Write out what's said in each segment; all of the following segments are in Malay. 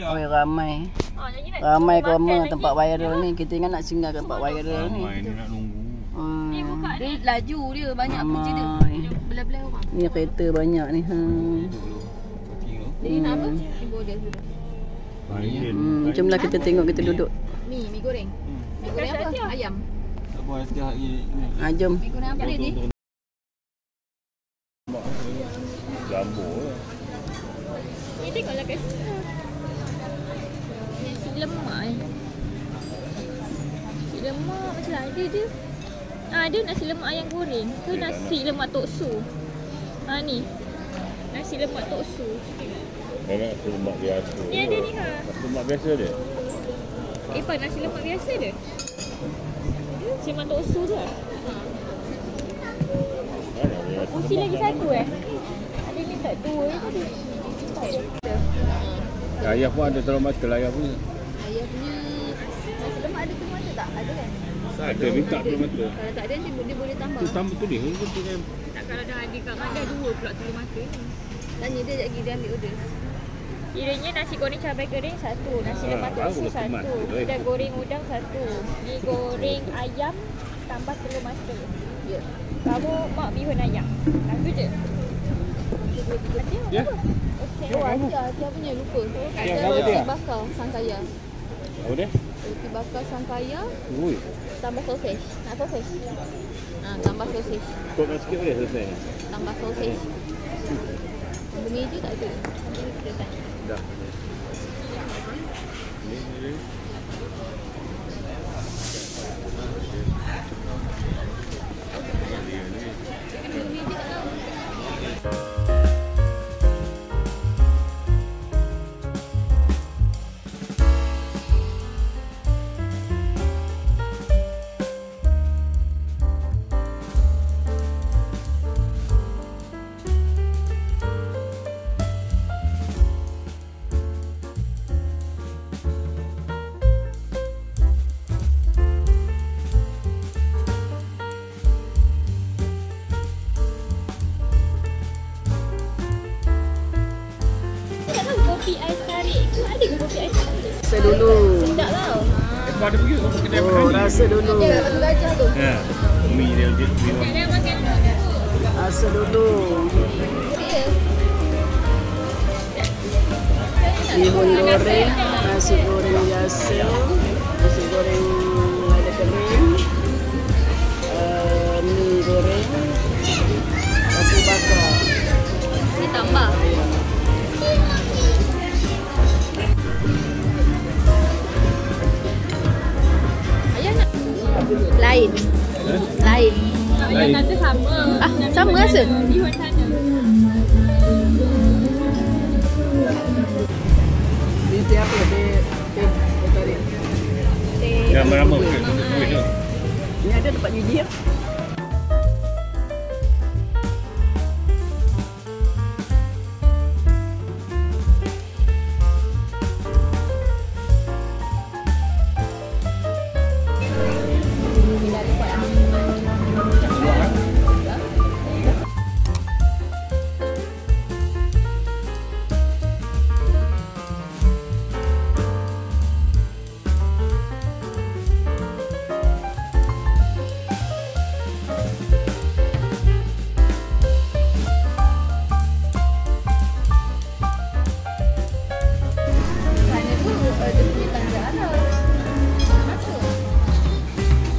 Oh, ramai. Ramai koma tempat viral ni. Kita ingat nak singgah ke tempat viral ni. Ramai ni nak nunggu. Dia buka dia laju dia banyak kerja dia. Belah-belah orang. Ni kereta banyak ni. Jadi nak apa? Mi goreng dulu. Jomlah kita tengok, kita duduk. Mi goreng. Mi goreng apa? Ayam. Tak boleh setiap hari ni. Jom. Mi goreng apa ni? Jambur lah. Ni tengoklah guys. Nasi lemak ni. Nasi lemak macam ada dia. Ada nasi lemak ayam goreng ke nasi lemak toksu. Ni. Nasi lemak toksu. Nak lemak biasa. Ni ada ni ha. Lemak biasa dia? Pak, nasi lemak biasa dia. Nasi lemak toksu tu lah. Kursi lagi satu Ada ni tak dua tadi. Ayah pun ada telur mata lah ayah punya. Ayah punya nasi lemak ada telur mata tak? Ada kan? Ada minta telur mata. Kalau tak ada dia boleh tambah. Tu tambah tu dia. Tak, kalau dah ada kat mana dua pula telur mata ni. Tanya dia sekejap lagi dia ambil order. Kiranya nasi goreng cabai kering satu, nasi lemak toksu satu, udang goreng udang satu, mi goreng ayam tambah telur mata. Ya. Kamu mak bihun ayam. Itu je. Ada Ya. Okey. Oh, ada punya lupa. Ada roti bakar sangkaya. Apa dia? Roti bakar sangkaya Ui. tambah sosis. Nak sosis? Tambah sosis. Kau sikit boleh selesai? Tambah sosis. Ambil meja tak ada. Dah. Kopi ais tarik tu ada ke kopi ais tarik? Rasa dulu. Tak tau. Lepas ada pergi ke kedai makan ni? Rasa dulu. Ada batu gajah tu. Ya. Mi dia je. Dia makan Rasa dulu. Bihun goreng, nasi goreng biasa, nasi goreng lada kering, mi goreng, roti bakar. Ni tambah. Ayah nak lain. Lain. Ayah kata sama. Sama rasa. Bihun sana. Ni teh apa? Teh tarik. Yang lama ke? Ni ada tempat gigi ya?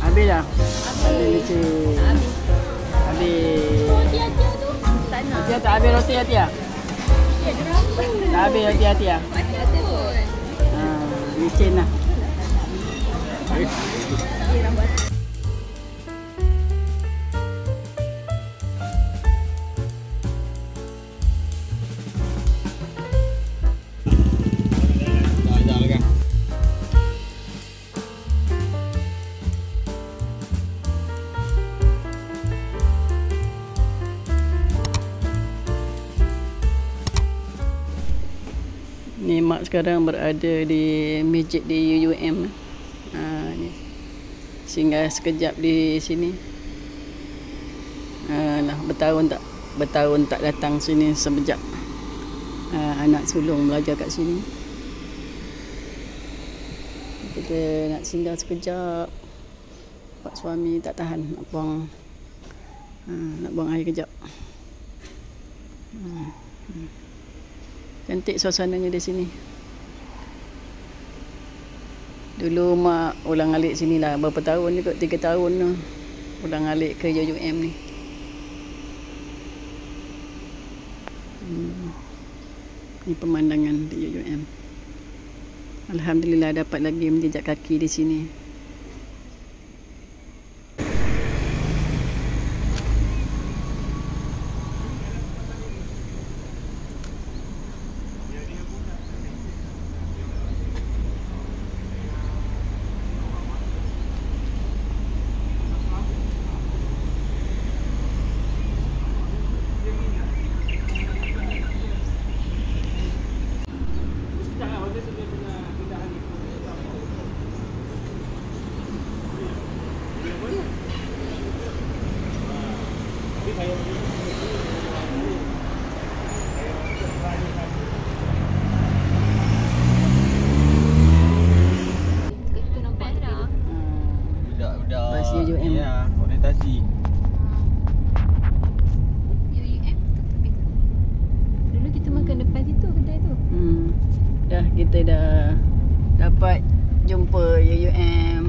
Habis dah? Habis. Roti Atia tu tak nak. Dia tak habis roti Atia? Tak habis roti Atia? Licin lah. Ni mak sekarang berada di masjid di UUM. Ni. Singgah sekejap di sini. Nah, bertahun tak datang sini sekejap. Anak sulung belajar kat sini. Kita nak singgah sekejap. Pak suami tak tahan nak buang air kejap. Cantik suasananya di sini. Dulu mak ulang-alik sini lah. Berapa tahun ni kot, 3 tahun tu. Ulang-alik ke UUM ni. Ni pemandangan di UUM. Alhamdulillah dapat lagi menjejak kaki di sini. Bas UUM. Ya, orientasi. UUM dulu kita makan depan situ kedai tu. Dah kita dah dapat jumpa UUM.